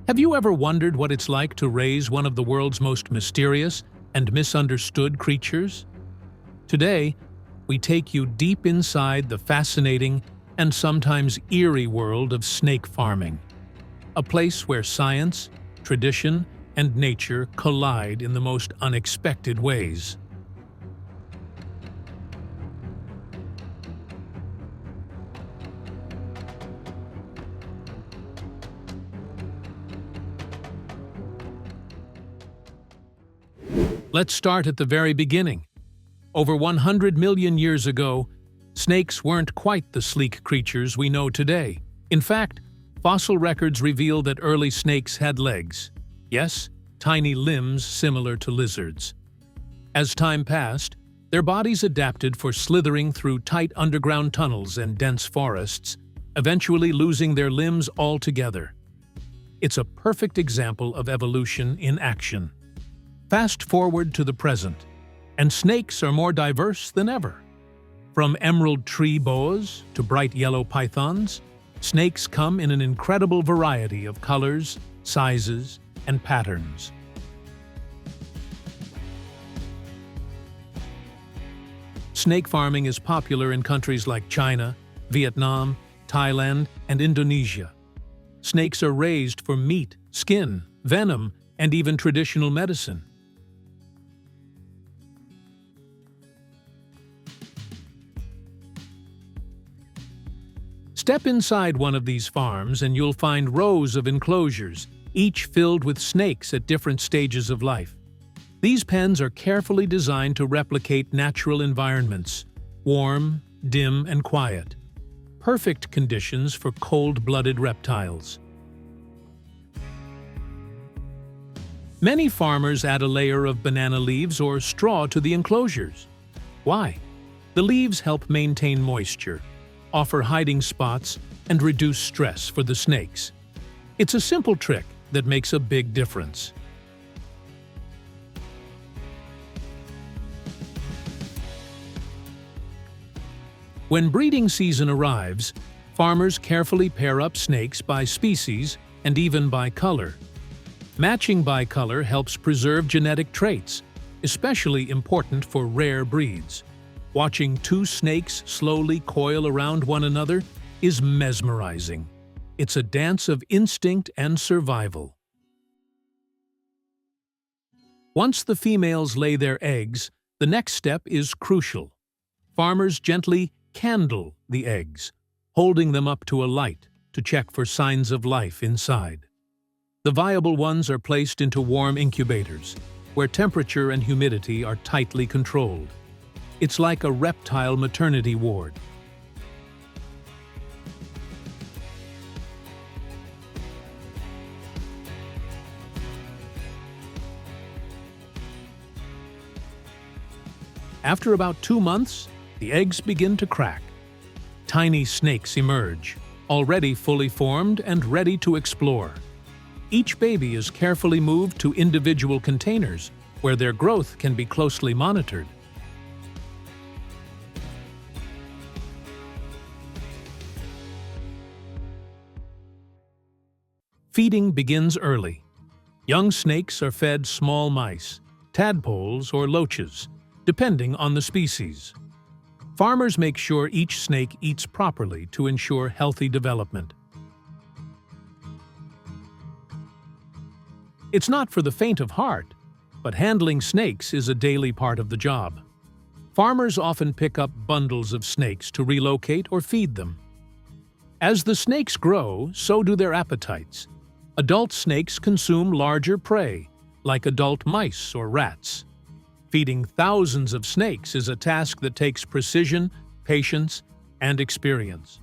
Have you ever wondered what it's like to raise one of the world's most mysterious and misunderstood creatures? Today, we take you deep inside the fascinating and sometimes eerie world of snake farming, a place where science, tradition, and nature collide in the most unexpected ways. Let's start at the very beginning. Over 100 million years ago, snakes weren't quite the sleek creatures we know today. In fact, fossil records reveal that early snakes had legs. Yes, tiny limbs similar to lizards. As time passed, their bodies adapted for slithering through tight underground tunnels and dense forests, eventually losing their limbs altogether. It's a perfect example of evolution in action. Fast forward to the present, and snakes are more diverse than ever. From emerald tree boas to bright yellow pythons, snakes come in an incredible variety of colors, sizes, and patterns. Snake farming is popular in countries like China, Vietnam, Thailand, and Indonesia. Snakes are raised for meat, skin, venom, and even traditional medicine. Step inside one of these farms and you'll find rows of enclosures, each filled with snakes at different stages of life. These pens are carefully designed to replicate natural environments, warm, dim, and quiet. Perfect conditions for cold-blooded reptiles. Many farmers add a layer of banana leaves or straw to the enclosures. Why? The leaves help maintain moisture, offer hiding spots, and reduce stress for the snakes. It's a simple trick that makes a big difference. When breeding season arrives, farmers carefully pair up snakes by species and even by color. Matching by color helps preserve genetic traits, especially important for rare breeds. Watching two snakes slowly coil around one another is mesmerizing. It's a dance of instinct and survival. Once the females lay their eggs, the next step is crucial. Farmers gently candle the eggs, holding them up to a light to check for signs of life inside. The viable ones are placed into warm incubators, where temperature and humidity are tightly controlled. It's like a reptile maternity ward. After about 2 months, the eggs begin to crack. Tiny snakes emerge, already fully formed and ready to explore. Each baby is carefully moved to individual containers, where their growth can be closely monitored. Feeding begins early. Young snakes are fed small mice, tadpoles, or loaches, depending on the species. Farmers make sure each snake eats properly to ensure healthy development. It's not for the faint of heart, but handling snakes is a daily part of the job. Farmers often pick up bundles of snakes to relocate or feed them. As the snakes grow, so do their appetites. Adult snakes consume larger prey, like adult mice or rats. Feeding thousands of snakes is a task that takes precision, patience, and experience.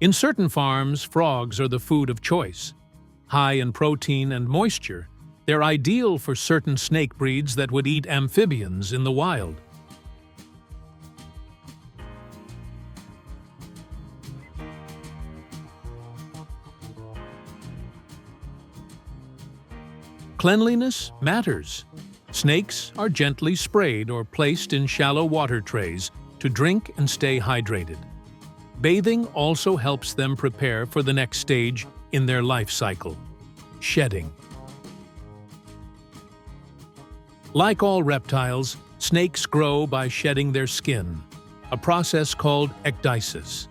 In certain farms, frogs are the food of choice. High in protein and moisture, they're ideal for certain snake breeds that would eat amphibians in the wild. Cleanliness matters. Snakes are gently sprayed or placed in shallow water trays to drink and stay hydrated. Bathing also helps them prepare for the next stage in their life cycle. shedding. Like all reptiles, snakes grow by shedding their skin, a process called ecdysis.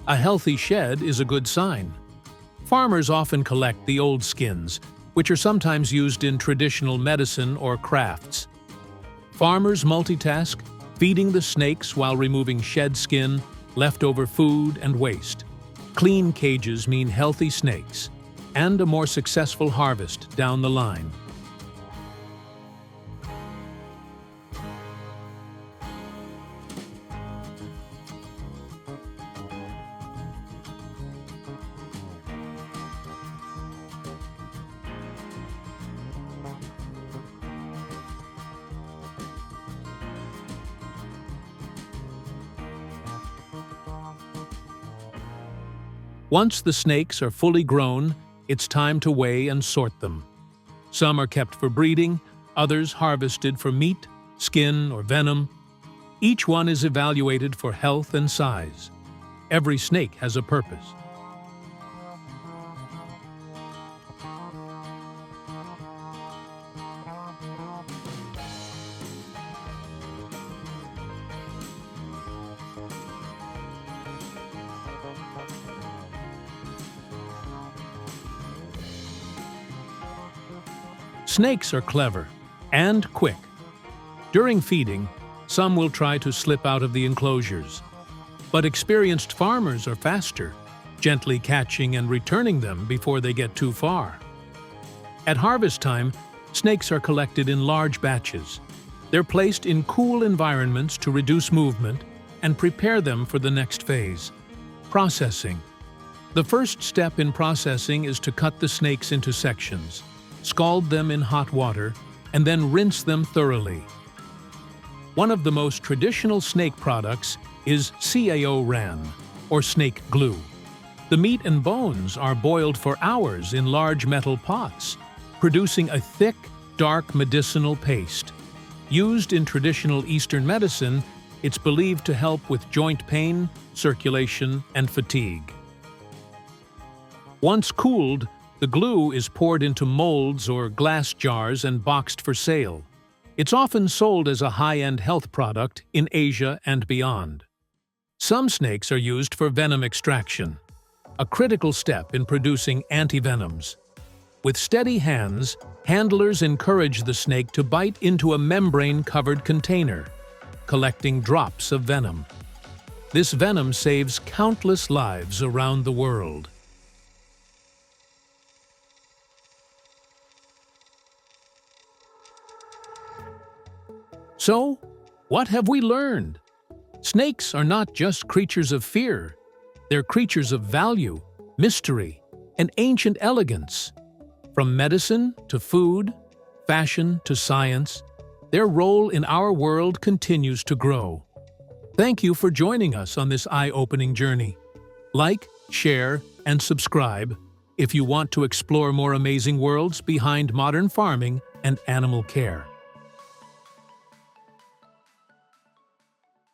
A healthy shed is a good sign. Farmers often collect the old skins, which are sometimes used in traditional medicine or crafts. Farmers multitask, feeding the snakes while removing shed skin, leftover food, and waste. Clean cages mean healthy snakes and a more successful harvest down the line. Once the snakes are fully grown, it's time to weigh and sort them. Some are kept for breeding, others harvested for meat, skin, or venom. Each one is evaluated for health and size. Every snake has a purpose. Snakes are clever and quick. During feeding, some will try to slip out of the enclosures. But experienced farmers are faster, gently catching and returning them before they get too far. At harvest time, snakes are collected in large batches. They're placed in cool environments to reduce movement and prepare them for the next phase, processing. The first step in processing is to cut the snakes into sections, scald them in hot water, and then rinse them thoroughly. One of the most traditional snake products is CAO-RAN, or snake glue. The meat and bones are boiled for hours in large metal pots, producing a thick, dark medicinal paste. Used in traditional Eastern medicine, it's believed to help with joint pain, circulation, and fatigue. Once cooled, the glue is poured into molds or glass jars and boxed for sale. It's often sold as a high-end health product in Asia and beyond. Some snakes are used for venom extraction, a critical step in producing antivenoms. With steady hands, handlers encourage the snake to bite into a membrane-covered container, collecting drops of venom. This venom saves countless lives around the world. So, what have we learned? Snakes are not just creatures of fear. They're creatures of value, mystery, and ancient elegance. From medicine to food, fashion to science, their role in our world continues to grow. Thank you for joining us on this eye-opening journey. Like, share, and subscribe if you want to explore more amazing worlds behind modern farming and animal care.